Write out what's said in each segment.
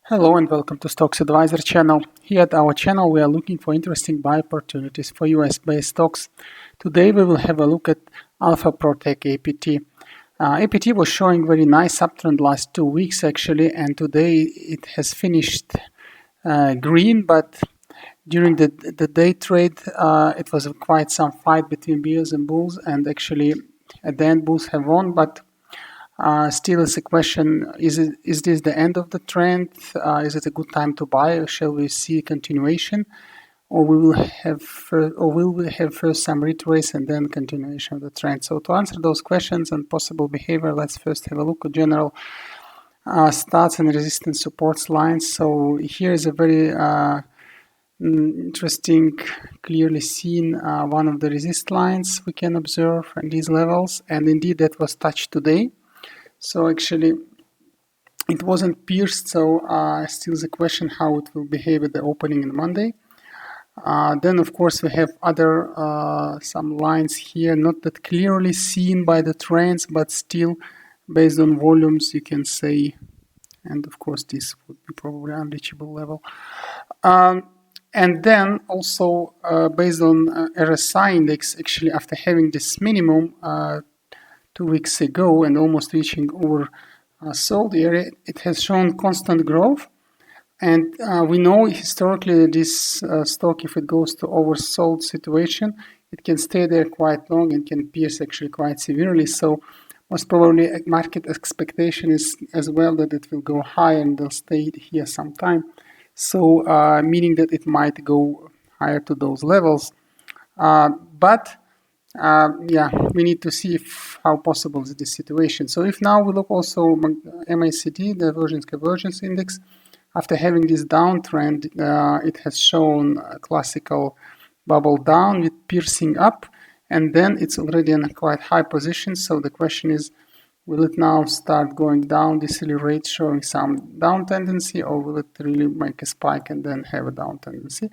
Hello and welcome to Stocks Advisor channel. Here at our channel we are looking for interesting buy opportunities for US-based stocks. Today we will have a look at Alpha Protech APT. APT was showing very nice uptrend last 2 weeks actually, and today it has finished green, but during the day trade it was quite some fight between bears and bulls, and actually at the end bulls have won, but still is a question, is this the end of the trend? Is it a good time to buy, or shall we see continuation? Or will we have first some retrace and then continuation of the trend? So to answer those questions and possible behavior, let's first have a look at general starts and resistance supports lines. So here is a very interesting, clearly seen one of the resist lines we can observe in these levels, and indeed that was touched today. So actually it wasn't pierced, so still the question how it will behave at the opening on Monday. Then of course we have other some lines here, not that clearly seen by the trends, but still based on volumes you can say, and of course this would be probably unreachable level. And then also based on RSI index, actually after having this minimum 2 weeks ago and almost reaching over sold area, it has shown constant growth. And we know historically this stock, if it goes to oversold situation, it can stay there quite long and can pierce actually quite severely. So most probably market expectation is as well that it will go higher and they'll stay here some time. So meaning that it might go higher to those levels. But we need to see how possible is this situation. So if now we look also MACD, the Divergence Convergence Index, after having this downtrend, it has shown a classical bubble down with piercing up, and then it's already in a quite high position. So the question is, will it now start going down, decelerate, showing some down tendency, or will it really make a spike and then have a down tendency?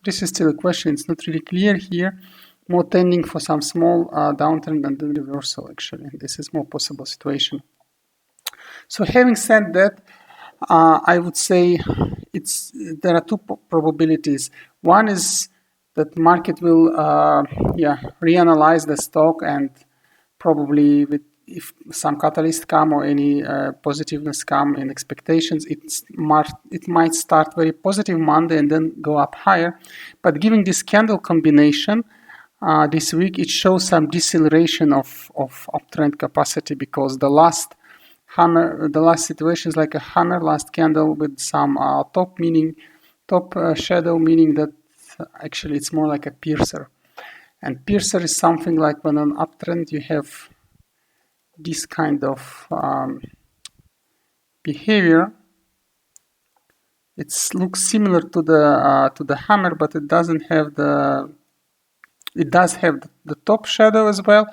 This is still a question. It's not really clear here. More tending for some small downtrend and then reversal actually. This is more possible situation. So having said that, I would say there are two probabilities. One is that market will reanalyze the stock, and probably if some catalyst come or any positiveness come in expectations, it might start very positive Monday and then go up higher. But given this candle combination, this week it shows some deceleration of uptrend capacity, because the last situation is like a hammer, last candle with some top shadow, meaning that actually it's more like a piercer. And piercer is something like when on uptrend you have this kind of behavior. It looks similar to the hammer, but it doesn't have it does have the top shadow as well,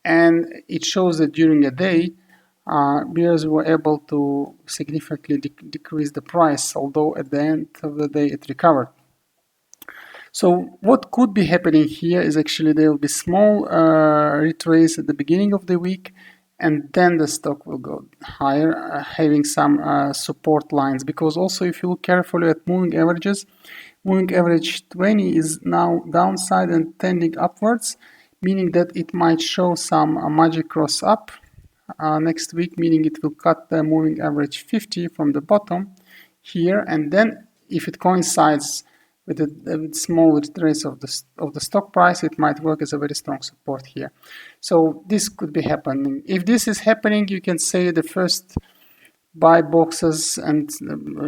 and it shows that during a day bears were able to significantly decrease the price, although at the end of the day it recovered. So what could be happening here is actually there will be small retrace at the beginning of the week, and then the stock will go higher, having some support lines. Because also if you look carefully at moving averages, moving average 20 is now downside and tending upwards, meaning that it might show some magic cross up next week, meaning it will cut the moving average 50 from the bottom here, and then if it coincides with a small retrace of the stock price, it might work as a very strong support here. So this could be happening. If this is happening, you can say the first buy boxes and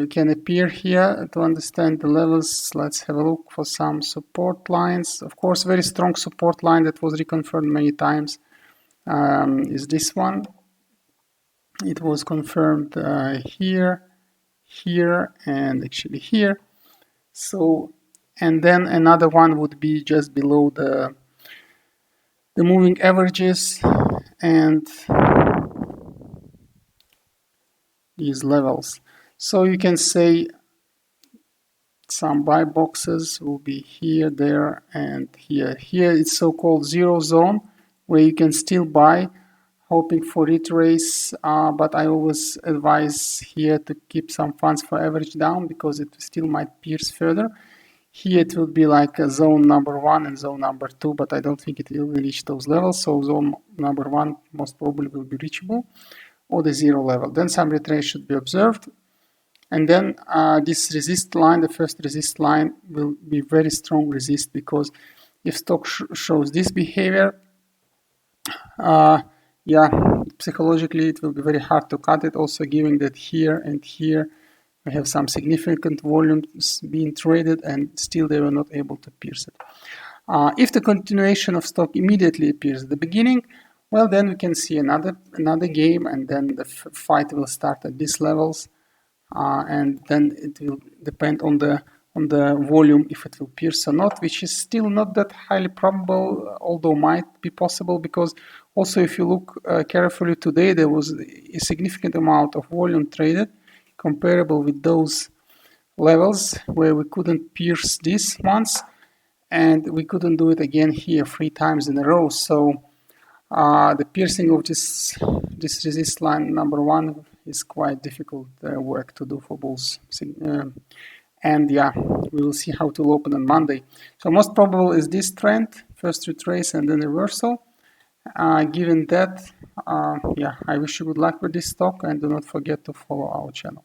can appear here. To understand the levels, let's have a look for some support lines. Of course, very strong support line that was reconfirmed many times is this one. It was confirmed here, and actually here. So, and then another one would be just below the moving averages and these levels. So you can say some buy boxes will be here, there, and here. Here it's so-called zero zone, where you can still buy hoping for retrace, but I always advise here to keep some funds for average down because it still might pierce further. Here it will be like a zone number 1 and zone number 2, but I don't think it will reach those levels. So zone number 1 most probably will be reachable, or the 0 level. Then some retrace should be observed. And then this resist line, the first resist line, will be very strong resist, because if stock shows this behavior, yeah, psychologically it will be very hard to cut it, also given that here and here we have some significant volumes being traded and still they were not able to pierce it. If the continuation of stock immediately appears at the beginning, well, then we can see another game, and then the fight will start at these levels, and then it will depend on the volume if it will pierce or not, which is still not that highly probable, although might be possible, because also if you look carefully today, there was a significant amount of volume traded comparable with those levels where we couldn't pierce these ones, and we couldn't do it again here 3 times in a row. So the piercing of this resist line number 1 is quite difficult work to do for bulls. And yeah, we will see how it will open on Monday. So most probable is this trend, first retrace and then reversal. Given that, yeah, I wish you good luck with this stock, and do not forget to follow our channel.